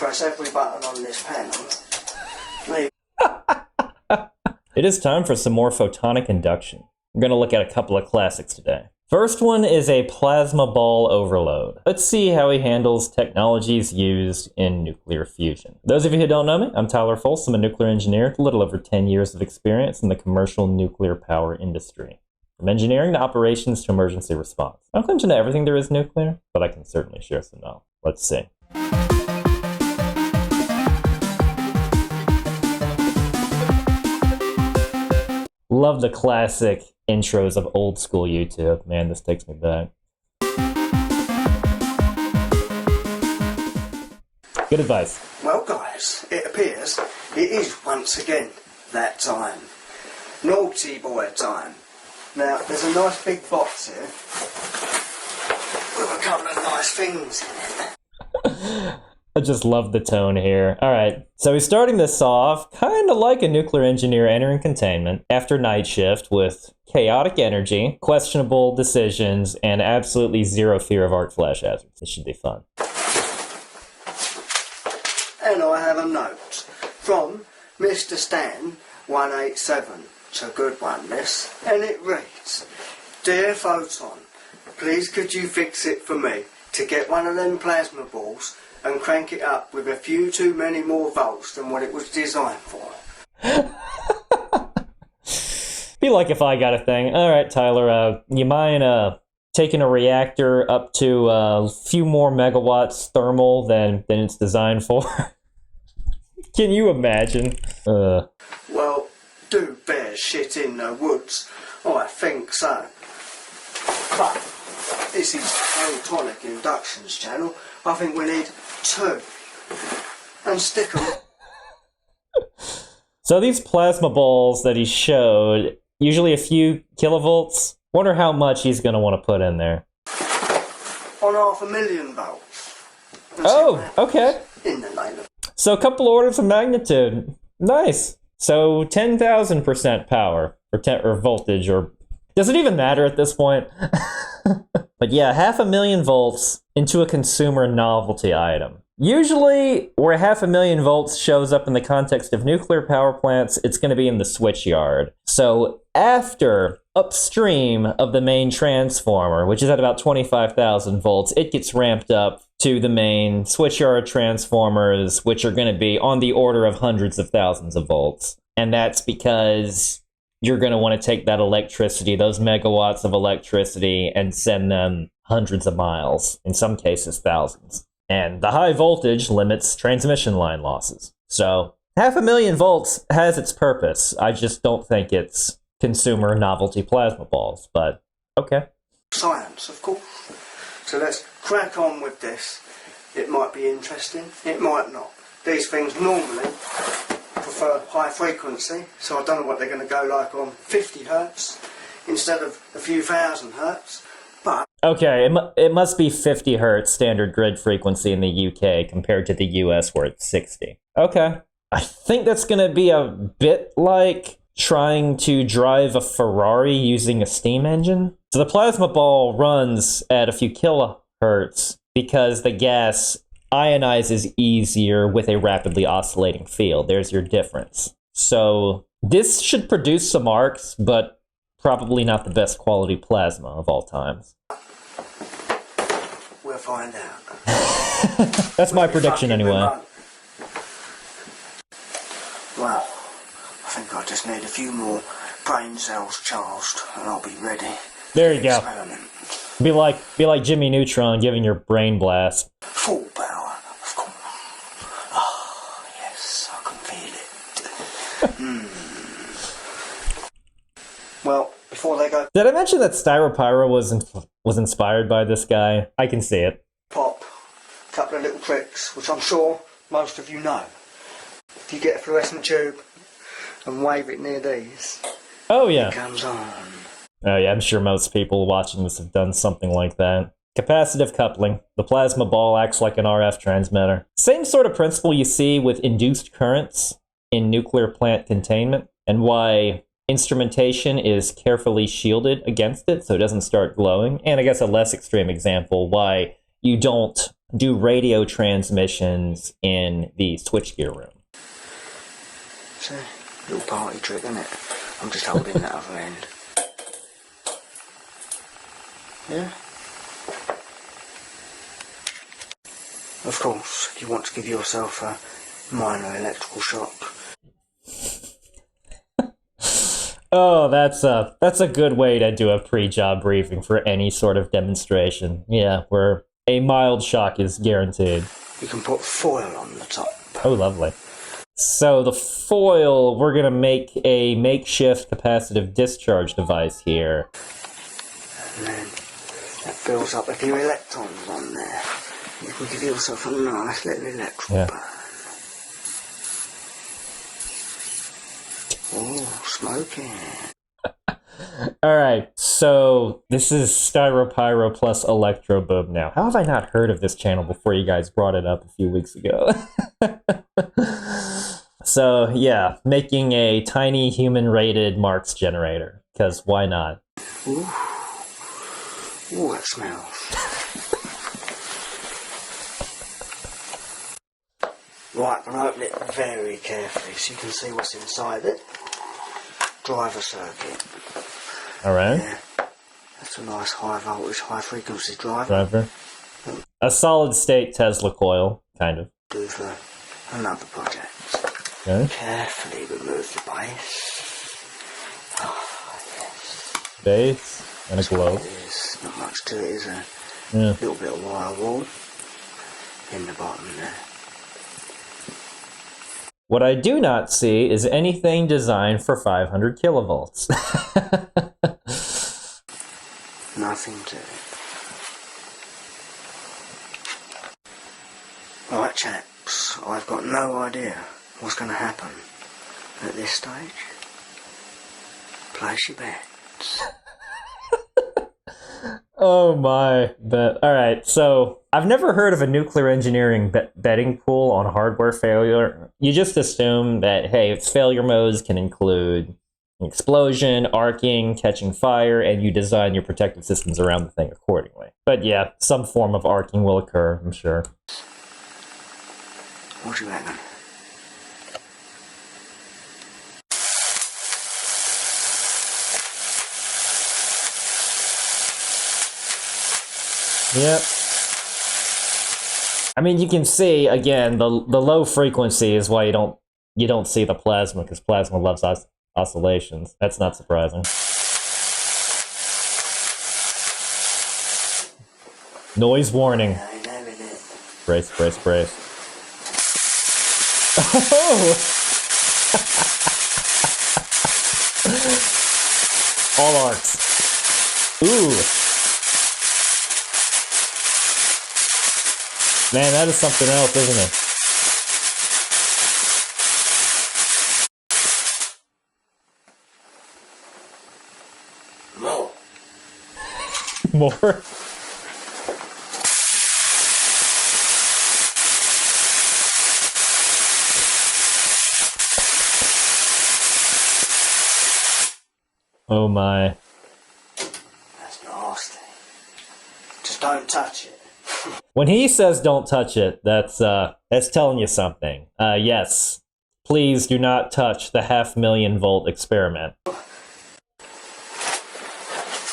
press every button on this panel. Leave. It is time for some more photonic induction. We're going to look at a couple of classics today. First one is a plasma ball overload. Let's see how he handles technologies used in nuclear fusion. Those of you who don't know me, I'm Tyler Folse. I'm a nuclear engineer with a little over 10 years of experience in the commercial nuclear power industry. From engineering to operations to emergency response. I don't claim to know everything there is nuclear, but I can certainly share some knowledge. Let's see. Love the classic intros of old school YouTube. Man, this takes me back. Good advice. Well, guys, it appears it is once again that time. Naughty boy time. Now, there's a nice big box here with a couple of nice things in it. I just love the tone here. All right, so he's starting this off kind of like a nuclear engineer entering containment after night shift with chaotic energy, questionable decisions, and absolutely zero fear of arc flash hazards. This should be fun. And I have a note from Mr. Stan 187. It's a good one, this. And it reads, "Dear Photon, please could you fix it for me to get one of them plasma balls and crank it up with a few too many more volts than what it was designed for." Be like if I got a thing. All right, Tyler, you mind taking a reactor up to a few more megawatts thermal than it's designed for? Can you imagine? Well, do bear shit in the woods. I think so. But this is Photonic Induction's channel. I think we need 2. And stick them. So these plasma balls that he showed, usually a few kilovolts. Wonder how much he's going to want to put in there. On 500,000 volts. Oh, okay. In the name of... So a couple orders of magnitude. Nice. So 10,000% power, or voltage, or... Does it even matter at this point? But yeah, 500,000 volts into a consumer novelty item. Usually, where 500,000 volts shows up in the context of nuclear power plants, it's going to be in the switch yard. So after, upstream of the main transformer, which is at about 25,000 volts, it gets ramped up to the main switch yard transformers, which are going to be on the order of hundreds of thousands of volts. And that's because you're going to want to take that electricity, those megawatts of electricity, and send them hundreds of miles, in some cases thousands. And the high voltage limits transmission line losses. So 500,000 volts has its purpose. I just don't think it's consumer novelty plasma balls, but okay. Science, of course. So let's crack on with this. It might be interesting, it might not. These things normally prefer high frequency, so I don't know what they're going to go like on 50 hertz instead of a few thousand hertz, but... Okay, it must be 50 hertz standard grid frequency in the UK compared to the US where it's 60. Okay. I think that's going to be a bit like trying to drive a Ferrari using a steam engine. So the plasma ball runs at a few kilohertz because the gas ionizes easier with a rapidly oscillating field. There's your difference. So this should produce some arcs, but probably not the best quality plasma of all times. We'll find out. That's my prediction anyway. Well, I think I just need a few more brain cells charged and I'll be ready. There you go. Experiment. Be like Jimmy Neutron giving your brain blast. Full power, of course. Oh, yes, I can feel it. Well, before they go... Did I mention that Styropyro was inspired by this guy? I can see it. Pop, a couple of little tricks, which I'm sure most of you know. If you get a fluorescent tube and wave it near these, oh yeah, it comes on. Oh yeah, I'm sure most people watching this have done something like that. Capacitive coupling. The plasma ball acts like an RF transmitter. Same sort of principle you see with induced currents in nuclear plant containment, and why instrumentation is carefully shielded against it so it doesn't start glowing. And I guess a less extreme example, why you don't do radio transmissions in the switchgear room. It's a little party trick, isn't it? I'm just holding that other end. Yeah. Of course, if you want to give yourself a minor electrical shock. Oh, that's a good way to do a pre-job briefing for any sort of demonstration. Yeah, where a mild shock is guaranteed. You can put foil on the top. Oh, lovely. So the foil, we're going to make a makeshift capacitive discharge device here. And then that fills up with your electrons on there. You can give yourself a nice little electrical burn. Oh, smoking. Alright, so this is Styropyro plus Electro Boom now. How have I not heard of this channel before you guys brought it up a few weeks ago? So, yeah, making a tiny human-rated Marx generator. Because why not? Ooh. Ooh, that smells. Right, I'm going to open it very carefully so you can see what's inside it. Driver circuit. Alright. Yeah, that's a nice high voltage, high frequency driver. A solid state Tesla coil, kind of. Do for another project. Okay. Carefully remove the base. Oh, yes. Base and a globe. There's not much to it, is there? Yeah. A little bit of wire wall in the bottom there. What I do not see is anything designed for 500 kilovolts. Nothing to it. Right, chaps, I've got no idea what's going to happen at this stage. Place your bets. Oh my, but alright, so I've never heard of a nuclear engineering betting pool on hardware failure. You just assume that, hey, its failure modes can include explosion, arcing, catching fire, and you design your protective systems around the thing accordingly. But yeah, some form of arcing will occur, I'm sure. What do you reckon? Yep. I mean, you can see again the low frequency is why you don't see the plasma, because plasma loves oscillations. That's not surprising. Noise warning. Brace, brace, brace. Oh! All arcs. Ooh. Man, that is something else, isn't it? More. More? Oh my. That's nasty. Just don't touch it. When he says don't touch it, that's telling you something. Yes. Please do not touch the 500,000 volt experiment.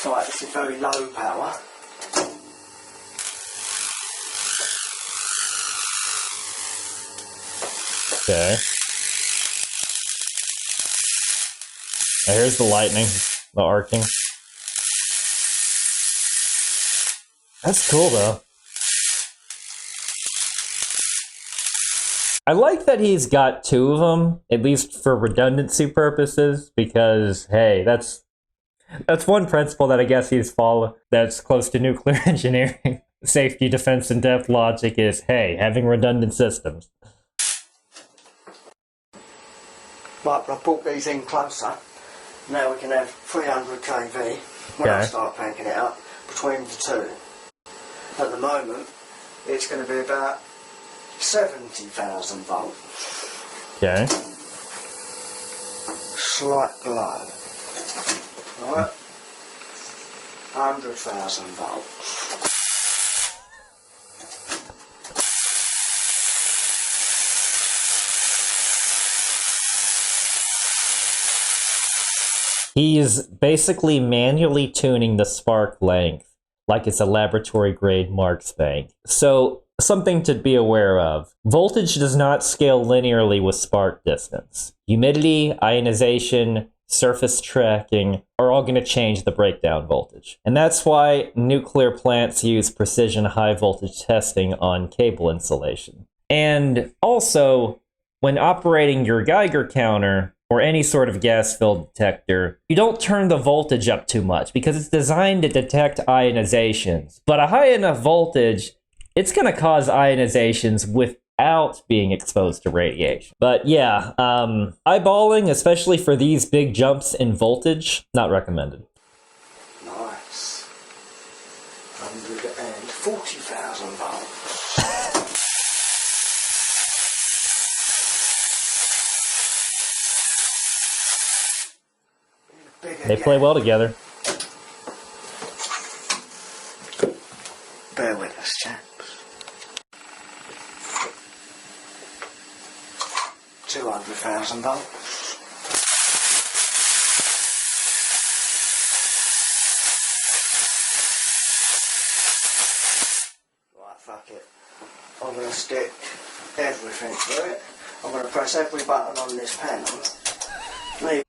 Right, this is very low power. Okay. Now here's the lightning, the arcing. That's cool though. I like that he's got two of them, at least for redundancy purposes, because, hey, that's one principle that I guess he's followed that's close to nuclear engineering. Safety, defense, and depth logic is, hey, having redundant systems. Right, but I've brought these in closer. Now we can have 300 kV when I start cranking it up between the two. At the moment, it's going to be about 70,000 volts. Okay. Slight glow. Right. 100,000 volts. He's basically manually tuning the spark length like it's a laboratory-grade Marx bank. So, something to be aware of. Voltage does not scale linearly with spark distance. Humidity, ionization, surface tracking are all going to change the breakdown voltage. And that's why nuclear plants use precision high voltage testing on cable insulation. And also, when operating your Geiger counter or any sort of gas-filled detector, you don't turn the voltage up too much because it's designed to detect ionizations. But a high enough voltage, it's going to cause ionizations without being exposed to radiation. But yeah, eyeballing, especially for these big jumps in voltage, not recommended. Nice. 140,000 volts. They play well together. Bear with us, chaps. 200,000 volts. Right, fuck it. I'm going to stick everything through it. I'm going to press every button on this panel. Leave.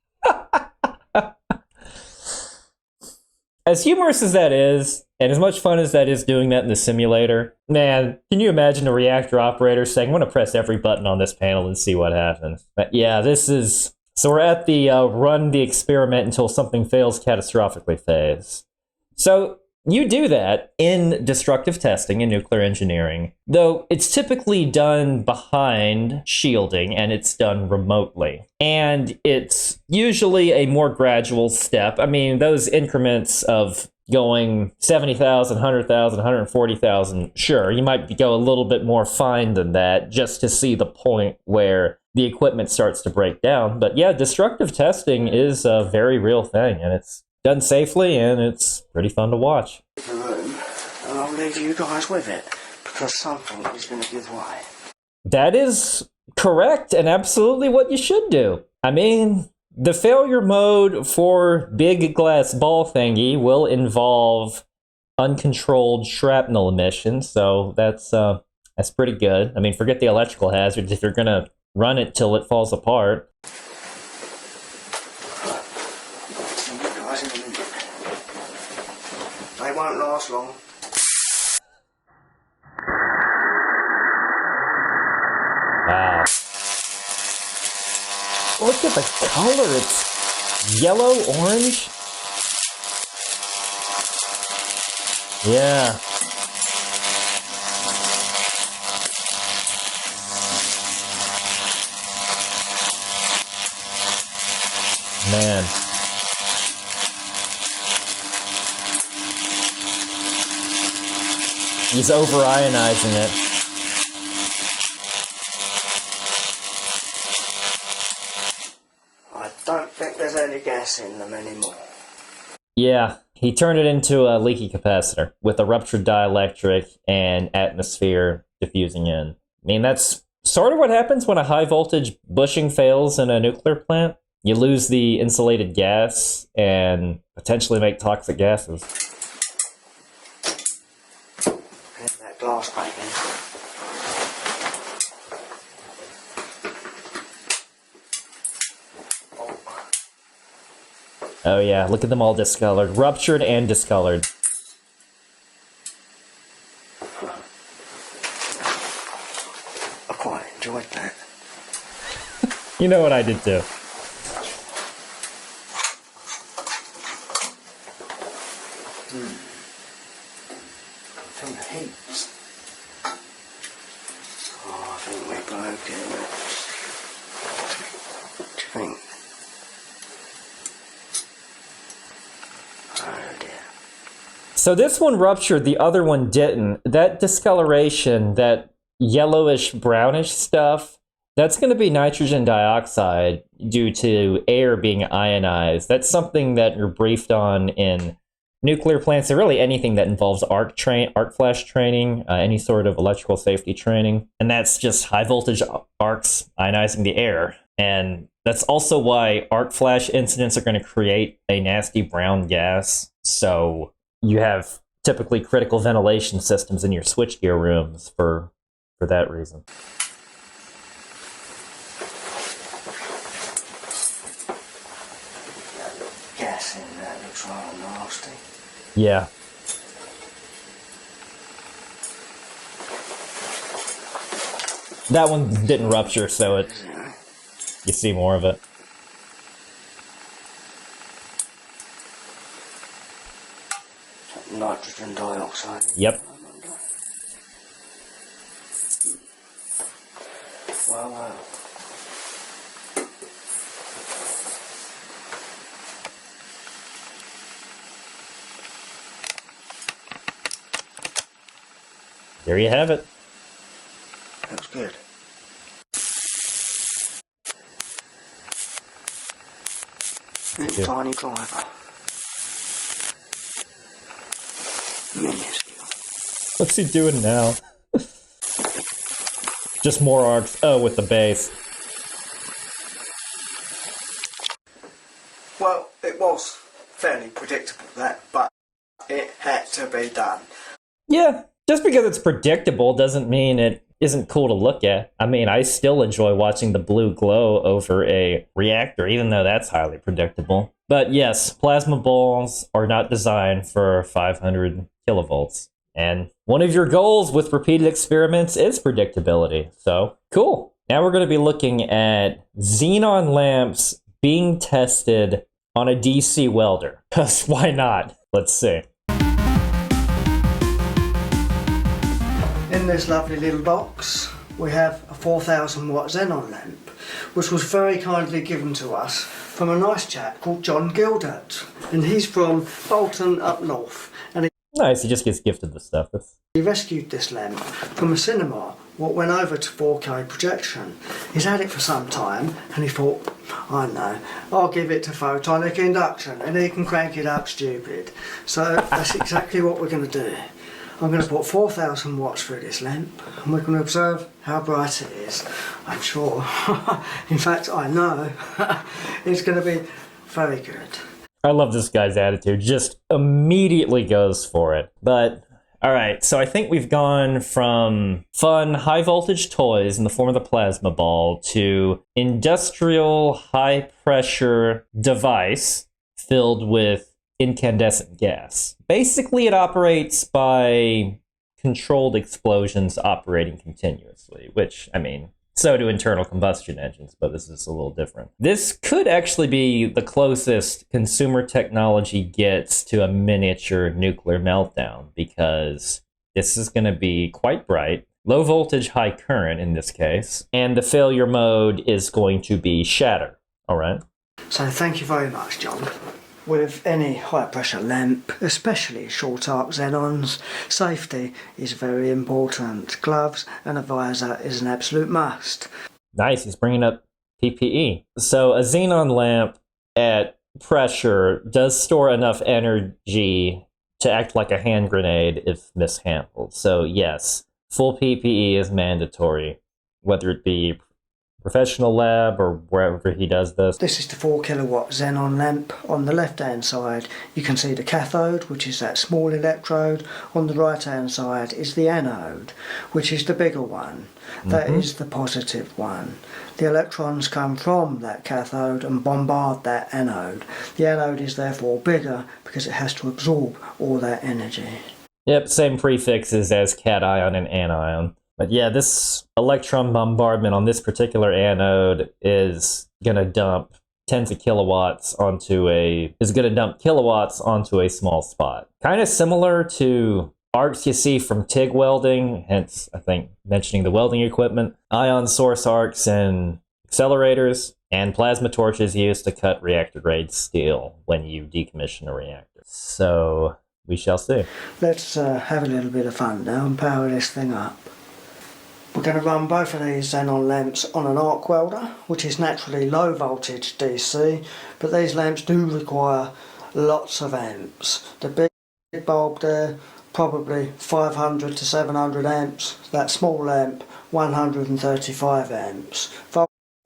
As humorous as that is, and as much fun as that is doing that in the simulator, man, can you imagine a reactor operator saying, I'm going to press every button on this panel and see what happens? But yeah, this is... So we're at the run the experiment until something fails catastrophically phase. So you do that in destructive testing in nuclear engineering, though it's typically done behind shielding and it's done remotely. And it's usually a more gradual step. I mean, those increments of going 70,000, 100,000, 140,000, sure, you might go a little bit more fine than that just to see the point where the equipment starts to break down. But yeah, destructive testing is a very real thing, and it's done safely, and it's pretty fun to watch. The room, and I'll leave you guys with it, because something is going to give way. That is correct, and absolutely what you should do. I mean, the failure mode for big glass ball thingy will involve uncontrolled shrapnel emission, so that's pretty good. I mean, forget the electrical hazards if you're going to run it till it falls apart. See you guys in a minute. They won't last long. Wow. Look at the color. It's yellow, orange. Yeah. Man. He's over-ionizing it. I don't think there's any gas in them anymore. Yeah, he turned it into a leaky capacitor with a ruptured dielectric and atmosphere diffusing in. I mean, that's sort of what happens when a high-voltage bushing fails in a nuclear plant. You lose the insulated gas and potentially make toxic gases. Get that glass back in. Oh yeah, look at them all discolored. Ruptured and discolored. I quite enjoyed that. You know what I did too. From the heat. Oh, I think we broke it. What do you think? Oh dear. So this one ruptured, the other one didn't. That discoloration, that yellowish brownish stuff, that's going to be nitrogen dioxide due to air being ionized. That's something that you're briefed on in nuclear plants, or really anything that involves arc flash training, any sort of electrical safety training. And that's just high voltage arcs ionizing the air. And that's also why arc flash incidents are going to create a nasty brown gas. So you have typically critical ventilation systems in your switchgear rooms for that reason. Gas in there looks rather nasty. Yeah. That one didn't rupture, so you see more of it. Nitrogen dioxide. Yep. Well, well. There you have it. Looks good. Tiny driver. Minuscule. What's he doing now? Just more arcs. Oh, with the base. Well, it was fairly predictable that, but it had to be done. Yeah, just because it's predictable doesn't mean it isn't cool to look at. I mean, I still enjoy watching the blue glow over a reactor, even though that's highly predictable. But yes, plasma balls are not designed for 500 kilovolts. And one of your goals with repeated experiments is predictability. So, cool. Now we're going to be looking at xenon lamps being tested on a DC welder. Because why not? Let's see. In this lovely little box, we have a 4,000 watt xenon lamp, which was very kindly given to us from a nice chap called John Gildert. And he's from Bolton up north. And Nice, he just gets gifted the stuff. he rescued this lamp from a cinema, what went over to 4K projection. He's had it for some time, and he thought, I know, I'll give it to photonic induction, and he can crank it up stupid. So that's exactly what we're going to do. I'm going to put 4,000 watts through this lamp, and we're going to observe how bright it is. I'm sure, in fact I know, it's going to be very good. I love this guy's attitude, just immediately goes for it. But, alright, so I think we've gone from fun high voltage toys in the form of the plasma ball to industrial high pressure device filled with incandescent gas. Basically, it operates by controlled explosions operating continuously, which, I mean, so do internal combustion engines, but this is a little different. This could actually be the closest consumer technology gets to a miniature nuclear meltdown, because this is going to be quite bright, low voltage, high current in this case, and the failure mode is going to be shatter. All right? So thank you very much, John. With any high pressure lamp, especially short arc xenons, safety is very important. Gloves and a visor is an absolute must. Nice, he's bringing up PPE. So a xenon lamp at pressure does store enough energy to act like a hand grenade if mishandled. So yes, full PPE is mandatory, whether it be professional lab or wherever he does this. This is the 4 kilowatt xenon lamp. On the left hand side you can see the cathode, which is that small electrode. On the right hand side is the anode, which is the bigger one. That is the positive one. The electrons come from that cathode and bombard that anode. The anode is therefore bigger because it has to absorb all that energy. Yep, same prefixes as cation and anion. But yeah, this electron bombardment on this particular anode is going to dump tens of kilowatts onto a small spot. Kind of similar to arcs you see from TIG welding, hence I think mentioning the welding equipment, ion source arcs and accelerators, and plasma torches used to cut reactor grade steel when you decommission a reactor. So we shall see. Let's have a little bit of fun now and power this thing up. We're going to run both of these xenon lamps on an arc welder, which is naturally low voltage DC, but these lamps do require lots of amps. The big bulb there, probably 500 to 700 amps. That small lamp, 135 amps.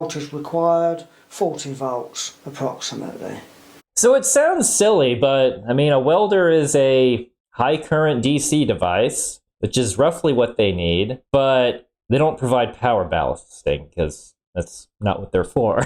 Voltage required 40 volts approximately. So it sounds silly, but I mean, a welder is a high current DC device, which is roughly what they need, but they don't provide power balancing because that's not what they're for.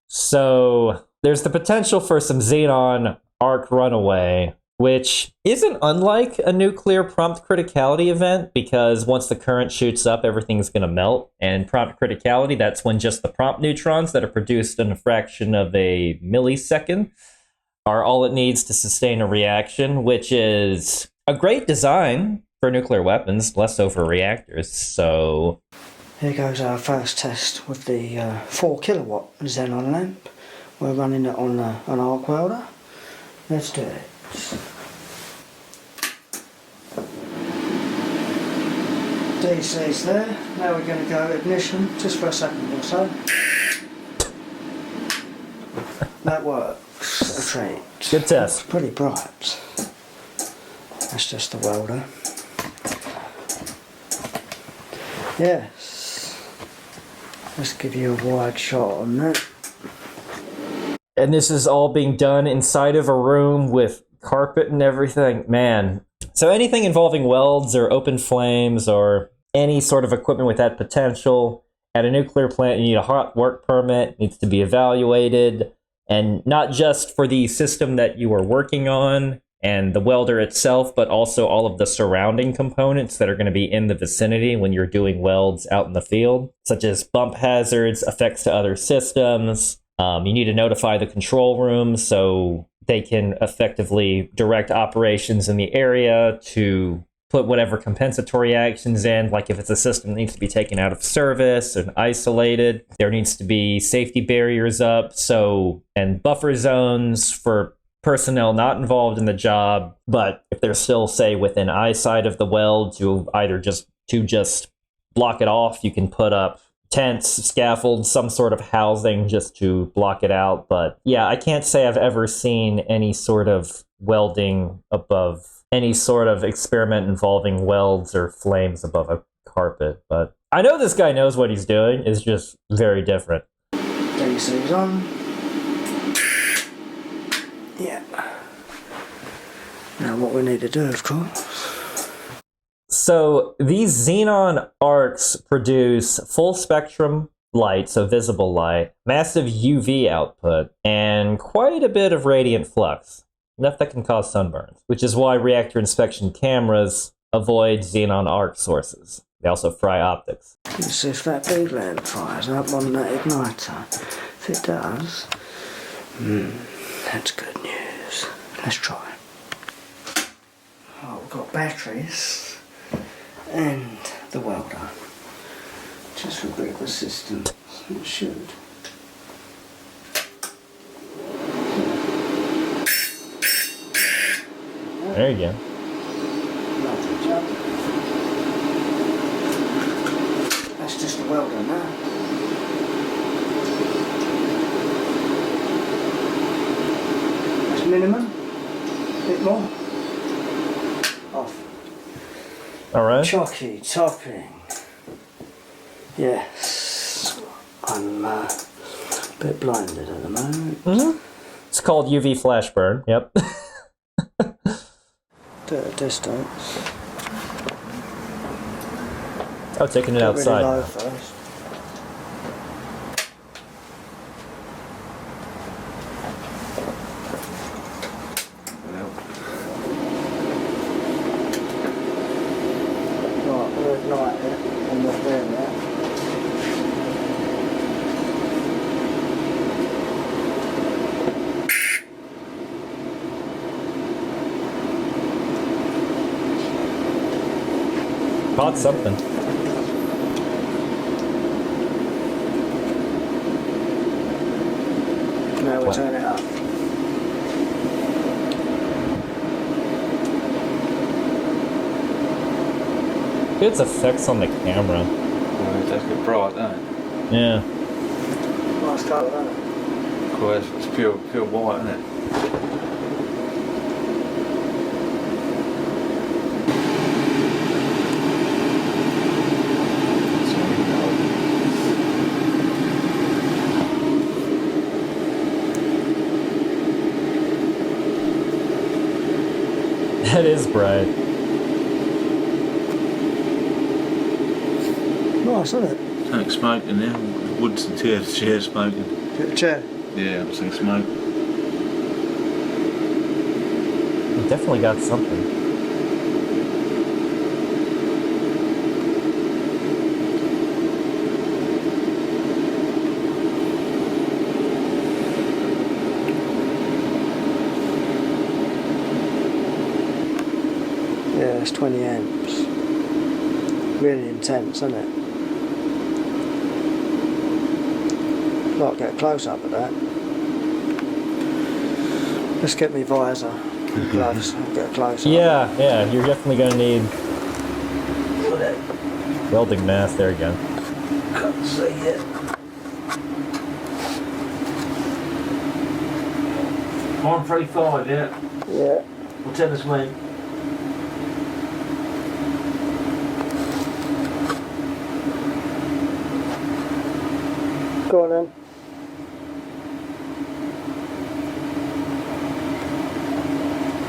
So there's the potential for some xenon arc runaway, which isn't unlike a nuclear prompt criticality event, because once the current shoots up, everything's going to melt. And prompt criticality, that's when just the prompt neutrons that are produced in a fraction of a millisecond are all it needs to sustain a reaction, which is a great design for nuclear weapons, less so for reactors. So here goes our first test with the 4 kilowatt xenon lamp. We're running it on an arc welder. Let's do it. DC's there. Now we're going to go ignition just for a second or so. That works a treat. good test. It's pretty bright. That's just the welder. Yes. Let's give you a wide shot on that. And this is all being done inside of a room with carpet and everything. Man. So anything involving welds or open flames or any sort of equipment with that potential, at a nuclear plant, you need a hot work permit, needs to be evaluated, and not just for the system that you are working on and the welder itself, but also all of the surrounding components that are going to be in the vicinity when you're doing welds out in the field, such as bump hazards, effects to other systems. You need to notify the control room so they can effectively direct operations in the area to put whatever compensatory actions in, like if it's a system that needs to be taken out of service and isolated, there needs to be safety barriers up, and buffer zones for personnel not involved in the job, but if they're still, say, within eyesight of the weld, to just block it off, you can put up tents, scaffolds, some sort of housing just to block it out. But yeah, I can't say I've ever seen any sort of welding above, any sort of experiment involving welds or flames above a carpet. But I know this guy knows what he's doing. It's just very different. DC's on. Yeah. Now what we need to do, of course. So these xenon arcs produce full spectrum light, so visible light, massive UV output, and quite a bit of radiant flux, enough that can cause sunburns, which is why reactor inspection cameras avoid xenon arc sources. They also fry optics. Let's see if that bead lamp fires up on that igniter. If it does, that's good news. Let's try. Oh, we've got batteries and the welder. Just for big resistance, it should. There you go. Lovely job. That's just the welder now. That's minimum. A bit more. Off. All right. Chalky topping. Yes. I'm a bit blinded at the moment. Mm-hmm. It's called UV flash burn. Yep. Do it at distance. Oh, taking it outside. Really low first. Right, we'll ignite it and we're doing that. Caught something. Now we'll What? turn it up. It's effects on the camera. Well, it does get bright, doesn't it? Yeah. Nice colour, isn't it? Of course, it's pure white, isn't it? It is bright. Nice, isn't it? Something smoking there. Wood's and chair smoking. Get a chair. Yeah, I'm seeing smoke. It definitely got something. Yeah, it's 20 amps. Really intense, isn't it? Might get a close up of that. Let's get me visor and gloves. I'll get a close up. Yeah, you're definitely gonna need welding mask. There you go. Can't see it. 135, yeah. Yeah. Well, tell us when. Go on then.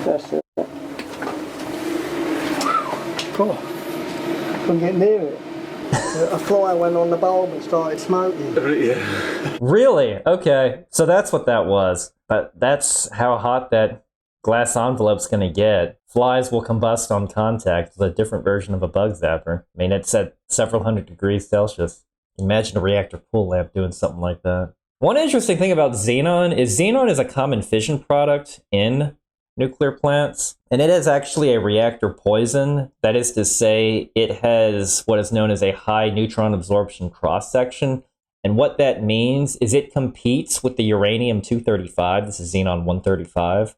That's it. Cool. Couldn't get near it. A fly went on the bulb and started smoking. Yeah. Really? Okay. So that's what that was. But that's how hot that glass envelope's going to get. Flies will combust on contact with a different version of a bug zapper. I mean, it's at several hundred degrees Celsius. Imagine a reactor pool lamp doing something like that. One interesting thing about Xenon is a common fission product in nuclear plants, and it is actually a reactor poison. That is to say, it has what is known as a high neutron absorption cross-section, and what that means is it competes with the uranium-235, this is Xenon-135,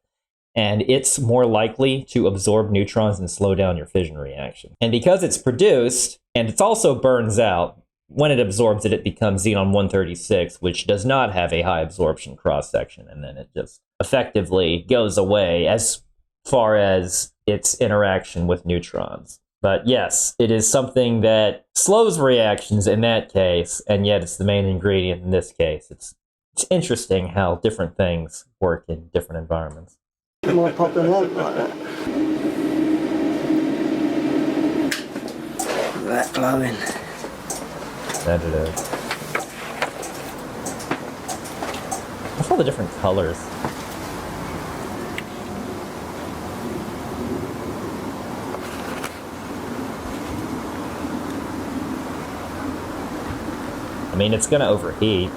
and it's more likely to absorb neutrons and slow down your fission reaction. And because it's produced, and it also burns out, when it absorbs it, it becomes Xenon-136, which does not have a high absorption cross-section, and then it just effectively goes away as far as its interaction with neutrons. But yes, it is something that slows reactions in that case, and yet it's the main ingredient in this case. It's interesting how different things work in different environments. More pop the lamp like that. Look at that glowing. That it is. What's all the different colors? I mean, it's going to overheat.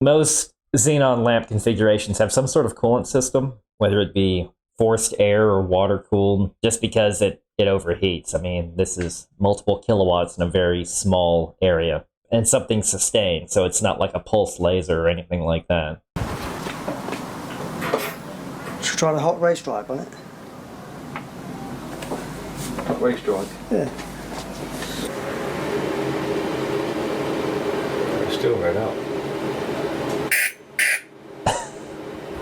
Most Xenon lamp configurations have some sort of coolant system, whether it be forced air or water cooled, just because it overheats. I mean, this is multiple kilowatts in a very small area, and something sustained, so it's not like a pulse laser or anything like that. Should we try the hot ray strike on it? Hot ray strike. Yeah. It's still red up.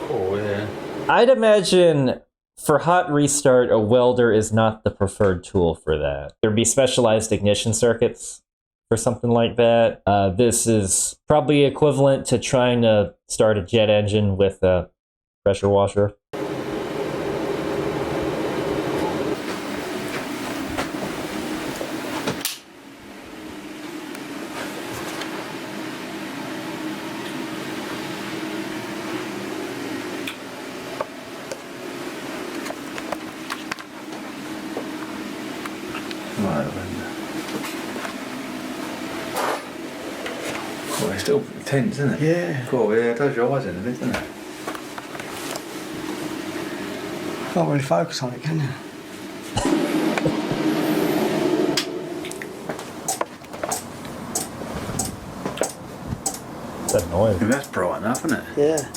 Oh, yeah. I'd imagine for hot restart, a welder is not the preferred tool for that. There'd be specialized ignition circuits for something like that. This is probably equivalent to trying to start a jet engine with a pressure washer. Right, well, it's still tense, isn't it? Yeah. Cool, yeah, it does your eyes in a bit, doesn't it? Can't really focus on it, can you? What's that noise? Yeah, that's bright enough, isn't it? Yeah.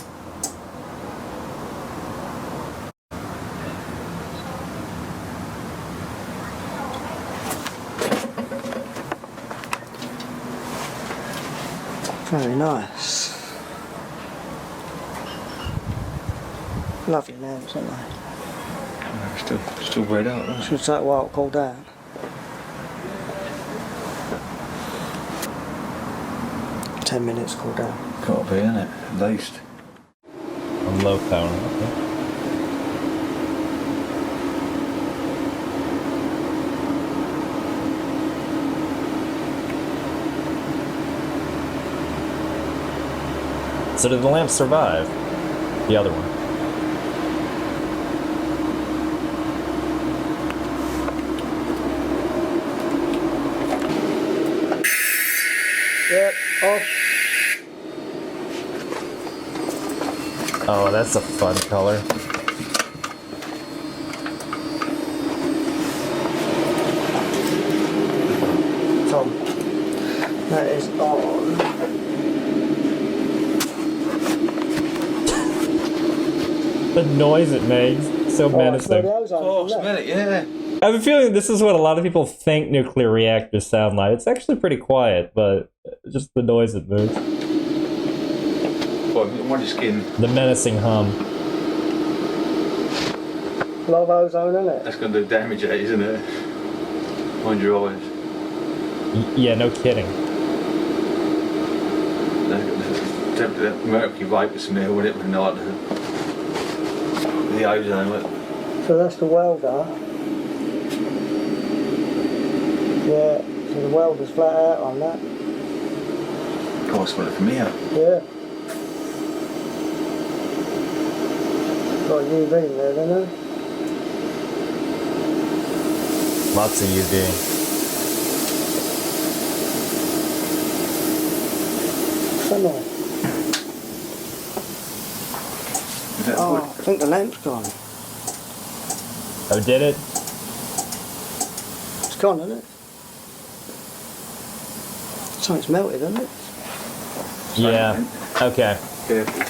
Very nice. Lovely lamps, aren't they? Yeah, still red out, isn't it? Should take a while to cool down. $10 cool down. Got to be, isn't it? At least. On low power. Okay. So did the lamp survive? The other one. Yep, off. Oh, that's a fun color. Tom, that is on. The noise it makes, so menacing. Oh, smell it, yeah. I have a feeling this is what a lot of people think nuclear reactors sound like. It's actually pretty quiet, but just the noise it makes. What your skin? The menacing hum. Lot of ozone, isn't it? That's going to do damage, isn't it? Mind your eyes. Yeah, no kidding. That mercury vapor smell when it was not the ozone. So that's the welder. Yeah, so the welder's flat out on that. Oh, I smell it from here. Yeah. Got UV in there, don't it? Lots of UV. Somewhere. Is that Oh, wood? I think the lamp's gone. Oh, did it? It's gone, isn't it? Something's melted, isn't it? Yeah. Okay. Careful.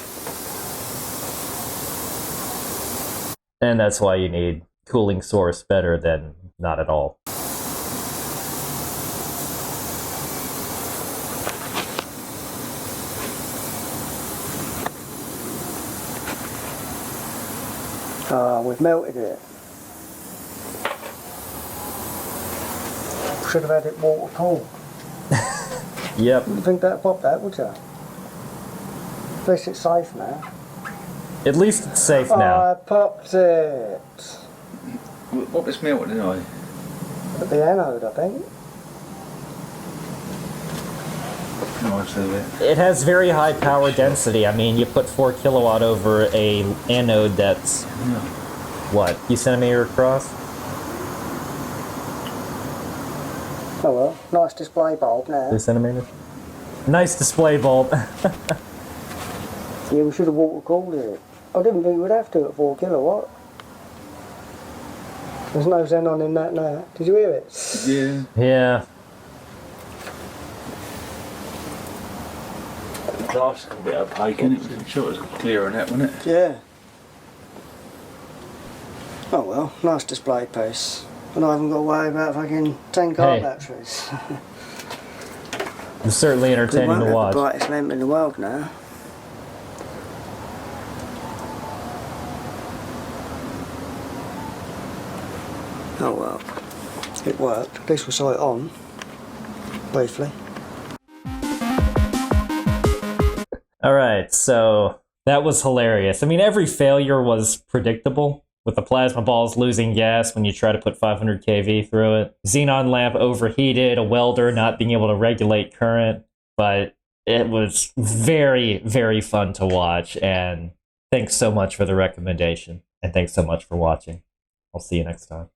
And that's why you need cooling source better than not at all. We've melted it. Should have had it water cool. Yep. You think that'd pop that, would you? At least it's safe now. At least it's safe now. I popped it. What was melted anyway? At the anode, I think. No, I see that. It has very high power density. I mean, you put 4 kilowatt over a anode that's, what, few centimeter across? Oh well, nice display bulb now. 2 centimeters? Nice display bulb. Yeah, we should have water cooled it. I didn't think we'd have to at 4 kilowatt. There's no xenon in that now. Did you hear it? Yeah. Yeah. Glass a bit opaque, and it was sure it was clearer than that, wasn't it? Yeah. Oh well, nice display piece. And I haven't got to worry about fucking 10 car Hey. batteries. It's certainly We entertaining won't to have watch. the brightest lamp in the world now. Oh well, it worked. At least we saw it on, briefly. Alright, so that was hilarious. I mean, every failure was predictable, with the plasma balls losing gas when you try to put 500 kV through it. Xenon lamp overheated, a welder not being able to regulate current, but it was very, very fun to watch, and thanks so much for the recommendation, and thanks so much for watching. I'll see you next time.